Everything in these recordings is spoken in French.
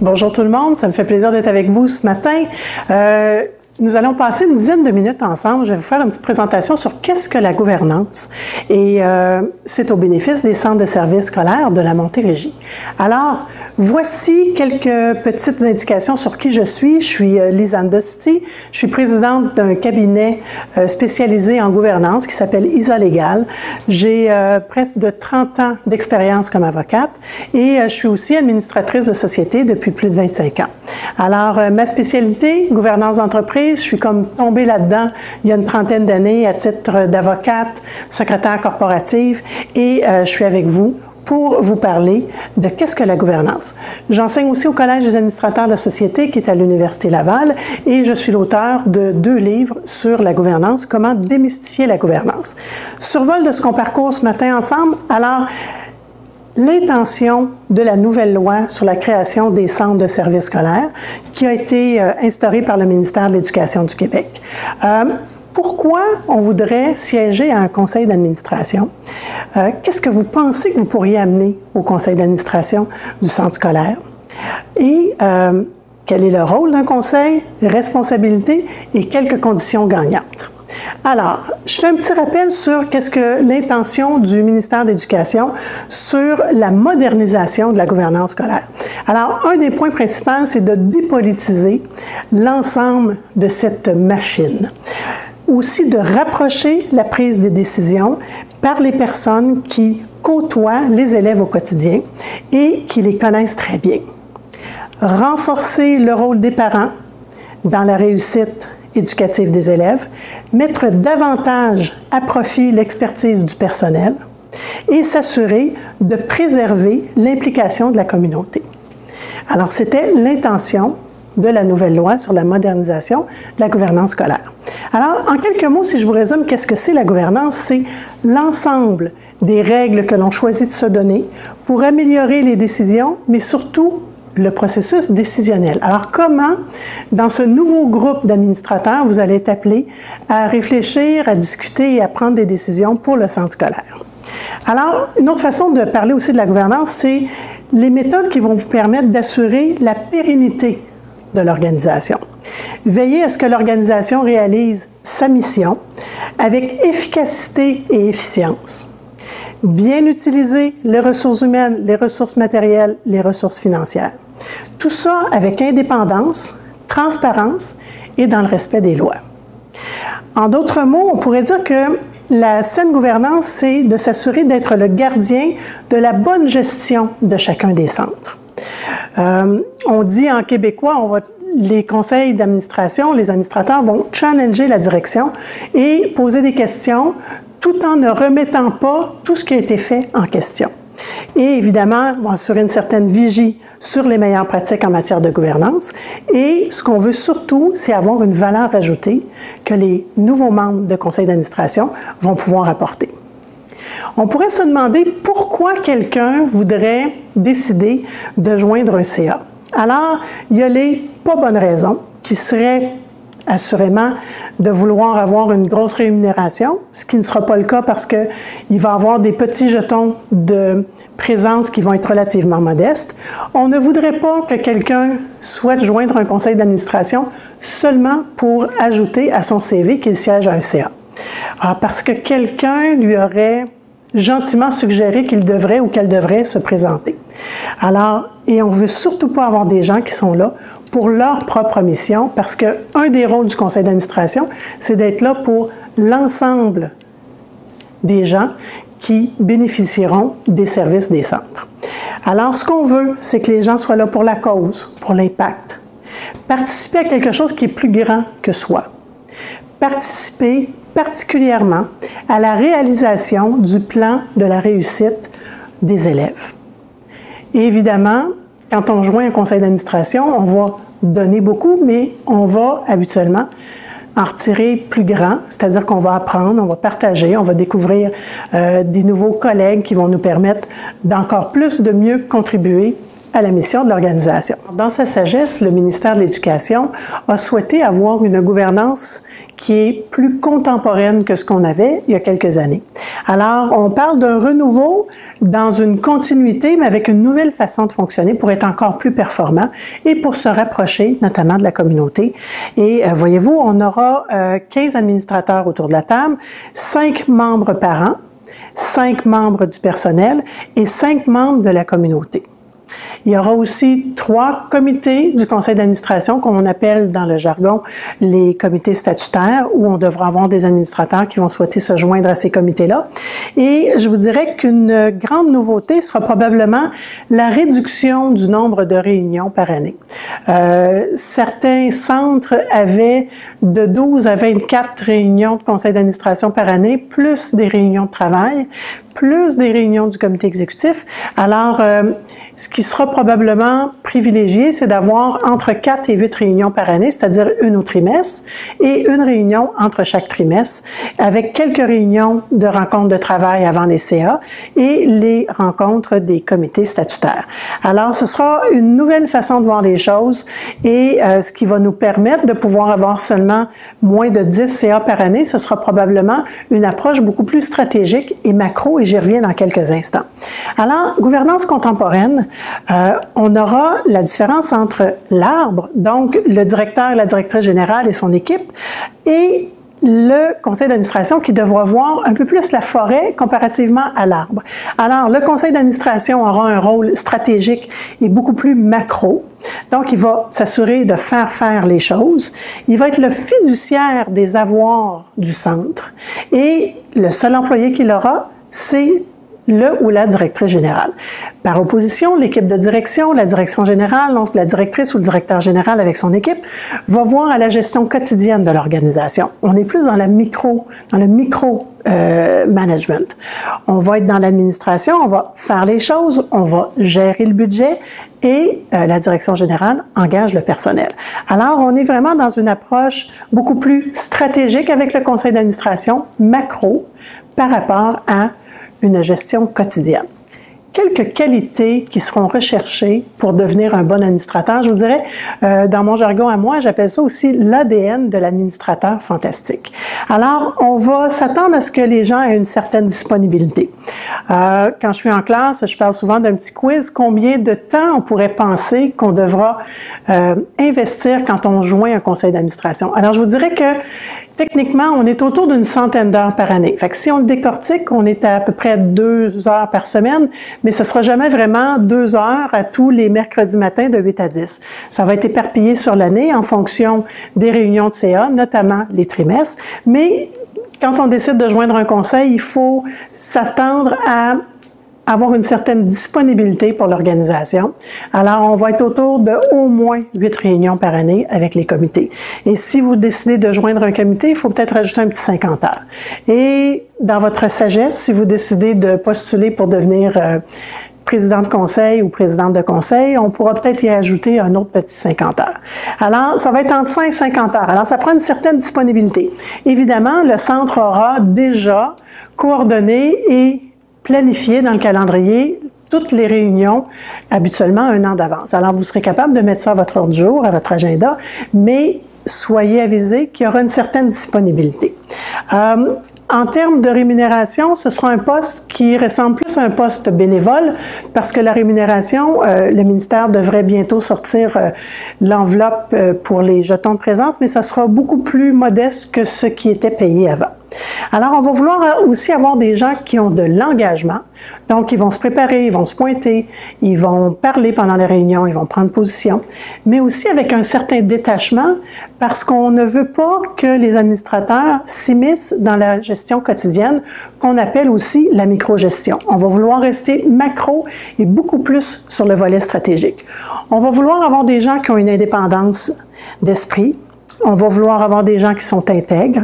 Bonjour tout le monde, ça me fait plaisir d'être avec vous ce matin. Nous allons passer une dizaine de minutes ensemble. Je vais vous faire une petite présentation sur qu'est-ce que la gouvernance et c'est au bénéfice des centres de services scolaires de la Montérégie. Alors, voici quelques petites indications sur qui je suis. Je suis Lisanne Dosti, je suis présidente d'un cabinet spécialisé en gouvernance qui s'appelle ISA Légal. J'ai presque de 30 ans d'expérience comme avocate et je suis aussi administratrice de société depuis plus de 25 ans. Alors, ma spécialité, gouvernance d'entreprise, je suis comme tombée là-dedans il y a une trentaine d'années à titre d'avocate, secrétaire corporative et je suis avec vous pour vous parler de qu'est-ce que la gouvernance. J'enseigne aussi au Collège des administrateurs de la société qui est à l'Université Laval et je suis l'auteur de 2 livres sur la gouvernance, comment démystifier la gouvernance. Survol de ce qu'on parcourt ce matin ensemble. Alors, l'intention de la nouvelle loi sur la création des centres de services scolaires qui a été instaurée par le ministère de l'Éducation du Québec. Pourquoi on voudrait siéger à un conseil d'administration? Qu'est-ce que vous pensez que vous pourriez amener au conseil d'administration du centre scolaire? Et quel est le rôle d'un conseil, responsabilité et quelques conditions gagnantes? Alors, je fais un petit rappel sur qu'est-ce que l'intention du ministère de l'Éducation sur la modernisation de la gouvernance scolaire. Alors, un des points principaux, c'est de dépolitiser l'ensemble de cette machine. Aussi de rapprocher la prise des décisions par les personnes qui côtoient les élèves au quotidien et qui les connaissent très bien. Renforcer le rôle des parents dans la réussite éducative des élèves, mettre davantage à profit l'expertise du personnel et s'assurer de préserver l'implication de la communauté. Alors, c'était l'intention de la nouvelle loi sur la modernisation de la gouvernance scolaire. Alors, en quelques mots, si je vous résume, qu'est-ce que c'est la gouvernance? C'est l'ensemble des règles que l'on choisit de se donner pour améliorer les décisions, mais surtout le processus décisionnel. Alors, comment, dans ce nouveau groupe d'administrateurs, vous allez être appelés à réfléchir, à discuter et à prendre des décisions pour le centre scolaire? Alors, une autre façon de parler aussi de la gouvernance, c'est les méthodes qui vont vous permettre d'assurer la pérennité de l'organisation. Veillez à ce que l'organisation réalise sa mission avec efficacité et efficience. Bien utiliser les ressources humaines, les ressources matérielles, les ressources financières. Tout ça avec indépendance, transparence et dans le respect des lois. En d'autres mots, on pourrait dire que la saine gouvernance, c'est de s'assurer d'être le gardien de la bonne gestion de chacun des centres. On dit en québécois, les conseils d'administration, les administrateurs vont challenger la direction et poser des questions tout en ne remettant pas tout ce qui a été fait en question. Et évidemment, vont assurer une certaine vigie sur les meilleures pratiques en matière de gouvernance. Et ce qu'on veut surtout, c'est avoir une valeur ajoutée que les nouveaux membres de conseil d'administration vont pouvoir apporter. On pourrait se demander pourquoi quelqu'un voudrait décider de joindre un CA. Alors, il y a les pas bonnes raisons qui seraient assurément de vouloir avoir une grosse rémunération, ce qui ne sera pas le cas parce qu'il va y avoir des petits jetons de présence qui vont être relativement modestes. On ne voudrait pas que quelqu'un souhaite joindre un conseil d'administration seulement pour ajouter à son CV qu'il siège à un CA. Parce que quelqu'un lui aurait gentiment suggéré qu'il devrait ou qu'elle devrait se présenter. Alors, et on ne veut surtout pas avoir des gens qui sont là pour leur propre mission, parce qu'un des rôles du conseil d'administration, c'est d'être là pour l'ensemble des gens qui bénéficieront des services des centres. Alors, ce qu'on veut, c'est que les gens soient là pour la cause, pour l'impact. Participer à quelque chose qui est plus grand que soi. Participer particulièrement à la réalisation du plan de la réussite des élèves. Et évidemment, quand on joint un conseil d'administration, on va donner beaucoup, mais on va habituellement en retirer plus grand, c'est-à-dire qu'on va apprendre, on va partager, on va découvrir des nouveaux collègues qui vont nous permettre d'encore plus de mieux contribuer à la mission de l'organisation. Dans sa sagesse, le ministère de l'Éducation a souhaité avoir une gouvernance qui est plus contemporaine que ce qu'on avait il y a quelques années. Alors, on parle d'un renouveau dans une continuité, mais avec une nouvelle façon de fonctionner pour être encore plus performant et pour se rapprocher notamment de la communauté. Et voyez-vous, on aura 15 administrateurs autour de la table, 5 membres par an, 5 membres du personnel et 5 membres de la communauté. Il y aura aussi 3 comités du conseil d'administration qu'on appelle dans le jargon les comités statutaires où on devra avoir des administrateurs qui vont souhaiter se joindre à ces comités-là. Et je vous dirais qu'une grande nouveauté sera probablement la réduction du nombre de réunions par année. Certains centres avaient de 12 à 24 réunions de conseil d'administration par année, plus des réunions de travail, plus des réunions du comité exécutif. Alors, ce qui sera probablement privilégié, c'est d'avoir entre 4 et 8 réunions par année, c'est-à-dire une au trimestre, et une réunion entre chaque trimestre, avec quelques réunions de rencontres de travail avant les CA et les rencontres des comités statutaires. Alors, ce sera une nouvelle façon de voir les choses et ce qui va nous permettre de pouvoir avoir seulement moins de 10 CA par année, ce sera probablement une approche beaucoup plus stratégique et macro, et j'y reviens dans quelques instants. Alors, gouvernance contemporaine, on aura la différence entre l'arbre, donc le directeur et la directrice générale et son équipe, et le conseil d'administration qui devra voir un peu plus la forêt comparativement à l'arbre. Alors, le conseil d'administration aura un rôle stratégique et beaucoup plus macro. Donc, il va s'assurer de faire les choses. Il va être le fiduciaire des avoirs du centre. Et le seul employé qu'il aura, c'est le ou la directrice générale. Par opposition, l'équipe de direction, la direction générale, donc la directrice ou le directeur général avec son équipe, va voir à la gestion quotidienne de l'organisation. On est plus dans le micro management. On va être dans l'administration, on va faire les choses, on va gérer le budget et la direction générale engage le personnel. Alors, on est vraiment dans une approche beaucoup plus stratégique avec le conseil d'administration, macro, par rapport à une gestion quotidienne. Quelques qualités qui seront recherchées pour devenir un bon administrateur. Je vous dirais, dans mon jargon à moi, j'appelle ça aussi l'ADN de l'administrateur fantastique. Alors, on va s'attendre à ce que les gens aient une certaine disponibilité. Quand je suis en classe, je parle souvent d'un petit quiz. Combien de temps on pourrait penser qu'on devra investir quand on joint un conseil d'administration? Alors, je vous dirais que techniquement, on est autour d'une centaine d'heures par année. Fait que si on le décortique, on est à peu près 2 heures par semaine, mais ce sera jamais vraiment 2 heures à tous les mercredis matins de 8 à 10. Ça va être éparpillé sur l'année en fonction des réunions de CA, notamment les trimestres. Mais quand on décide de joindre un conseil, il faut s'attendre à avoir une certaine disponibilité pour l'organisation. Alors, on va être autour de au moins 8 réunions par année avec les comités. Et si vous décidez de joindre un comité, il faut peut-être rajouter un petit 50 heures. Et dans votre sagesse, si vous décidez de postuler pour devenir président de conseil ou présidente de conseil, on pourra peut-être y ajouter un autre petit 50 heures. Alors, ça va être entre 5 et 50 heures. Alors, ça prend une certaine disponibilité. Évidemment, le centre aura déjà coordonné et planifier dans le calendrier toutes les réunions habituellement 1 an d'avance. Alors, vous serez capable de mettre ça à votre ordre du jour, à votre agenda, mais soyez avisés qu'il y aura une certaine disponibilité. En termes de rémunération, ce sera un poste qui ressemble plus à un poste bénévole parce que la rémunération, le ministère devrait bientôt sortir l'enveloppe pour les jetons de présence, mais ça sera beaucoup plus modeste que ce qui était payé avant. Alors, on va vouloir aussi avoir des gens qui ont de l'engagement. Donc, ils vont se préparer, ils vont se pointer, ils vont parler pendant les réunions, ils vont prendre position, mais aussi avec un certain détachement parce qu'on ne veut pas que les administrateurs s'immiscent dans la gestion quotidienne qu'on appelle aussi la microgestion. On va vouloir rester macro et beaucoup plus sur le volet stratégique. On va vouloir avoir des gens qui ont une indépendance d'esprit. On va vouloir avoir des gens qui sont intègres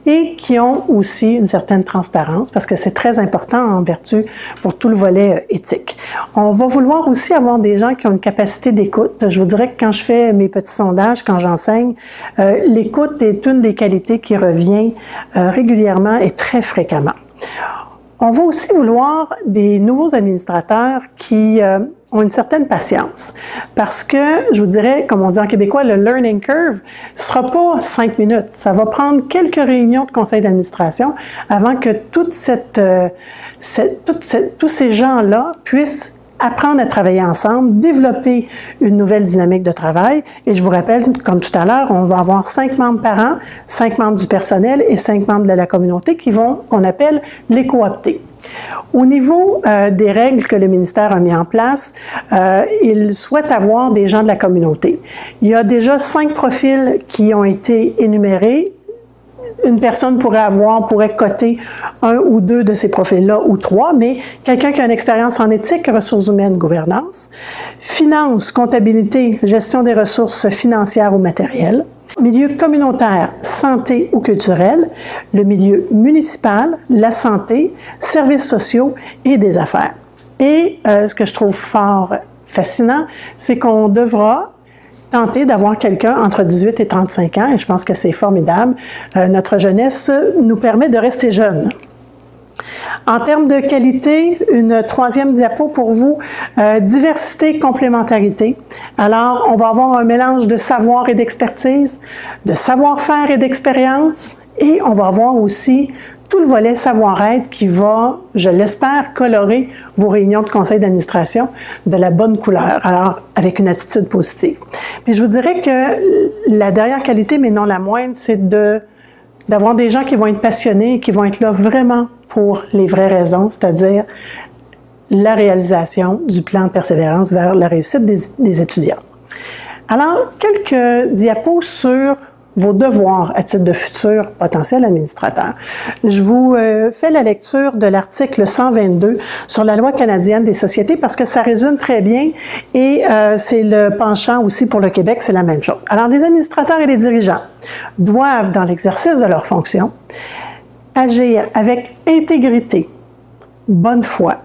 et qui ont aussi une certaine transparence parce que c'est très important en vertu pour tout le volet éthique. On va vouloir aussi avoir des gens qui ont une capacité d'écoute. Je vous dirais que quand je fais mes petits sondages, quand j'enseigne, l'écoute est une des qualités qui revient régulièrement et très fréquemment. On va aussi vouloir des nouveaux administrateurs qui ont une certaine patience. Parce que, je vous dirais, comme on dit en québécois, le learning curve ne sera pas 5 minutes. Ça va prendre quelques réunions de conseil d'administration avant que tous ces gens-là puissent apprendre à travailler ensemble, développer une nouvelle dynamique de travail. Et je vous rappelle, comme tout à l'heure, on va avoir 5 membres par an, 5 membres du personnel et 5 membres de la communauté qu'on appelle les cooptés. Au niveau des règles que le ministère a mis en place, il souhaite avoir des gens de la communauté. Il y a déjà 5 profils qui ont été énumérés. Une personne pourrait coter 1 ou 2 de ces profils-là, ou 3, mais quelqu'un qui a une expérience en éthique, ressources humaines, gouvernance, finance, comptabilité, gestion des ressources financières ou matérielles, milieu communautaire, santé ou culturel, le milieu municipal, la santé, services sociaux et des affaires. Et ce que je trouve fort fascinant, c'est qu'on devra tenter d'avoir quelqu'un entre 18 et 35 ans, et je pense que c'est formidable. Notre jeunesse nous permet de rester jeunes. En termes de qualité, une troisième diapo pour vous, diversité, complémentarité. Alors, on va avoir un mélange de savoir et d'expertise, de savoir-faire et d'expérience, et on va avoir aussi tout le volet savoir-être qui va, je l'espère, colorer vos réunions de conseil d'administration de la bonne couleur, alors avec une attitude positive. Puis je vous dirais que la dernière qualité, mais non la moindre, c'est d'avoir des gens qui vont être passionnés et qui vont être là vraiment pour les vraies raisons, c'est-à-dire la réalisation du plan de persévérance vers la réussite des étudiants. Alors, quelques diapos sur vos devoirs à titre de futur potentiel administrateur. Je vous fais la lecture de l'article 122 sur la loi canadienne des sociétés parce que ça résume très bien et c'est le penchant aussi pour le Québec, c'est la même chose. Alors, les administrateurs et les dirigeants doivent, dans l'exercice de leurs fonctions, agir avec intégrité, bonne foi,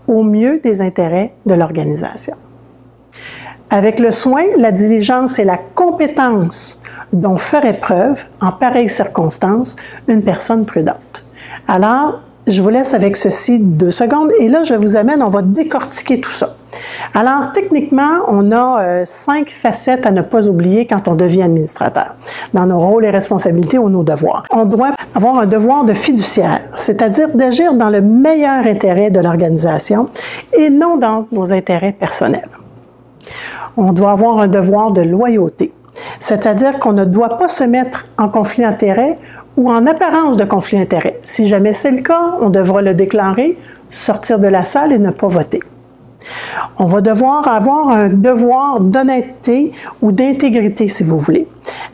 au mieux des intérêts de l'organisation. Avec le soin, la diligence et la compétence dont ferait preuve, en pareilles circonstances, une personne prudente. Alors, je vous laisse avec ceci 2 secondes et là, je vous amène, on va décortiquer tout ça. Alors, techniquement, on a 5 facettes à ne pas oublier quand on devient administrateur, dans nos rôles et responsabilités ou nos devoirs. On doit avoir un devoir de fiduciaire, c'est-à-dire d'agir dans le meilleur intérêt de l'organisation et non dans nos intérêts personnels. On doit avoir un devoir de loyauté, c'est-à-dire qu'on ne doit pas se mettre en conflit d'intérêts ou en apparence de conflit d'intérêts. Si jamais c'est le cas, on devra le déclarer, sortir de la salle et ne pas voter. On va devoir avoir un devoir d'honnêteté ou d'intégrité, si vous voulez.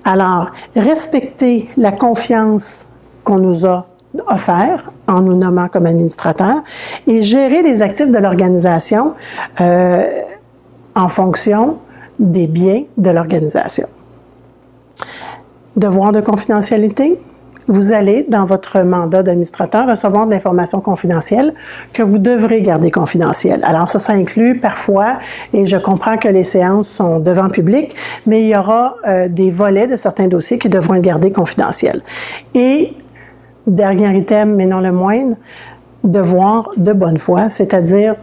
Alors, respecter la confiance qu'on nous a offerte en nous nommant comme administrateur et gérer les actifs de l'organisation en fonction des biens de l'organisation. Devoir de confidentialité. Vous allez, dans votre mandat d'administrateur, recevoir de l'information confidentielle que vous devrez garder confidentielle. Alors ça inclut parfois, et je comprends que les séances sont devant public, mais il y aura des volets de certains dossiers qui devront être gardés confidentiels. Et, dernier item, mais non le moindre, devoir de bonne foi, c'est-à-dire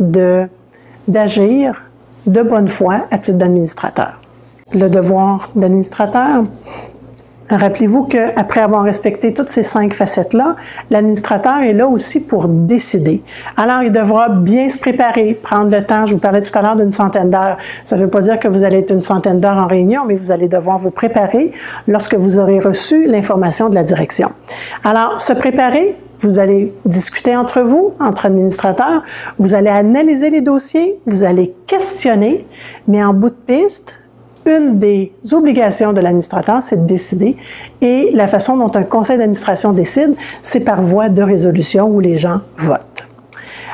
d'agir de bonne foi à titre d'administrateur. Le devoir d'administrateur, rappelez-vous qu'après avoir respecté toutes ces 5 facettes-là, l'administrateur est là aussi pour décider. Alors, il devra bien se préparer, prendre le temps. Je vous parlais tout à l'heure d'une centaine d'heures. Ça ne veut pas dire que vous allez être une centaine d'heures en réunion, mais vous allez devoir vous préparer lorsque vous aurez reçu l'information de la direction. Alors, se préparer, vous allez discuter entre vous, entre administrateurs, vous allez analyser les dossiers, vous allez questionner, mais en bout de piste, une des obligations de l'administrateur, c'est de décider. Et la façon dont un conseil d'administration décide, c'est par voie de résolution où les gens votent.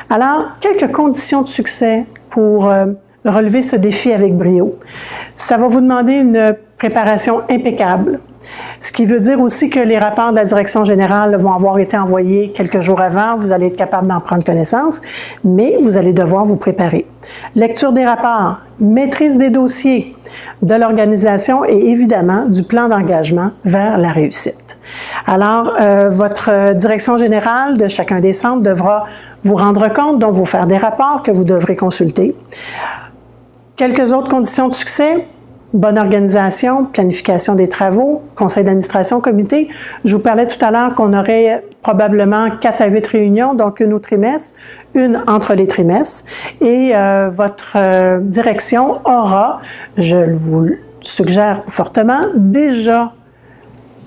Alors, quelques conditions de succès pour relever ce défi avec brio. Ça va vous demander une préparation impeccable, ce qui veut dire aussi que les rapports de la direction générale vont avoir été envoyés quelques jours avant, vous allez être capable d'en prendre connaissance, mais vous allez devoir vous préparer. Lecture des rapports, maîtrise des dossiers, de l'organisation et évidemment du plan d'engagement vers la réussite. Alors, votre direction générale de chacun des centres devra vous rendre compte, donc vous faire des rapports que vous devrez consulter. Quelques autres conditions de succès: bonne organisation, planification des travaux, conseil d'administration, comité. Je vous parlais tout à l'heure qu'on aurait probablement 4 à 8 réunions, donc une au trimestre, une entre les trimestres. Et votre direction aura, je vous le suggère fortement, déjà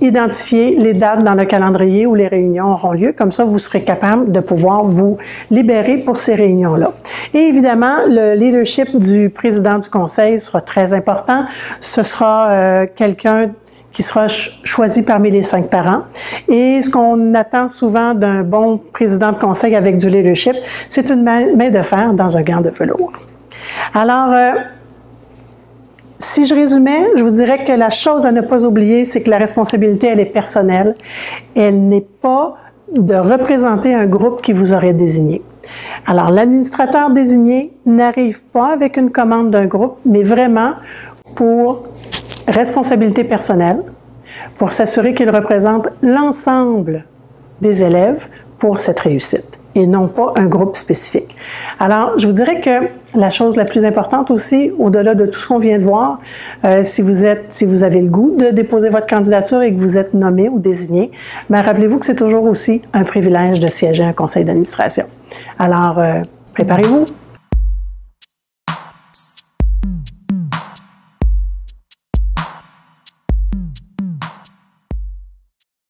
identifier les dates dans le calendrier où les réunions auront lieu. Comme ça, vous serez capable de pouvoir vous libérer pour ces réunions-là. Et évidemment, le leadership du président du conseil sera très important. Ce sera quelqu'un qui sera choisi parmi les 5 parents. Et ce qu'on attend souvent d'un bon président de conseil avec du leadership, c'est une main de fer dans un gant de velours. Alors, si je résumais, je vous dirais que la chose à ne pas oublier, c'est que la responsabilité, elle est personnelle. Elle n'est pas de représenter un groupe qui vous aurait désigné. Alors, l'administrateur désigné n'arrive pas avec une commande d'un groupe, mais vraiment pour responsabilité personnelle, pour s'assurer qu'il représente l'ensemble des élèves pour cette réussite, et non pas un groupe spécifique. Alors, je vous dirais que la chose la plus importante aussi, au-delà de tout ce qu'on vient de voir, si vous avez le goût de déposer votre candidature et que vous êtes nommé ou désigné, mais rappelez-vous que c'est toujours aussi un privilège de siéger à un conseil d'administration. Alors, préparez-vous.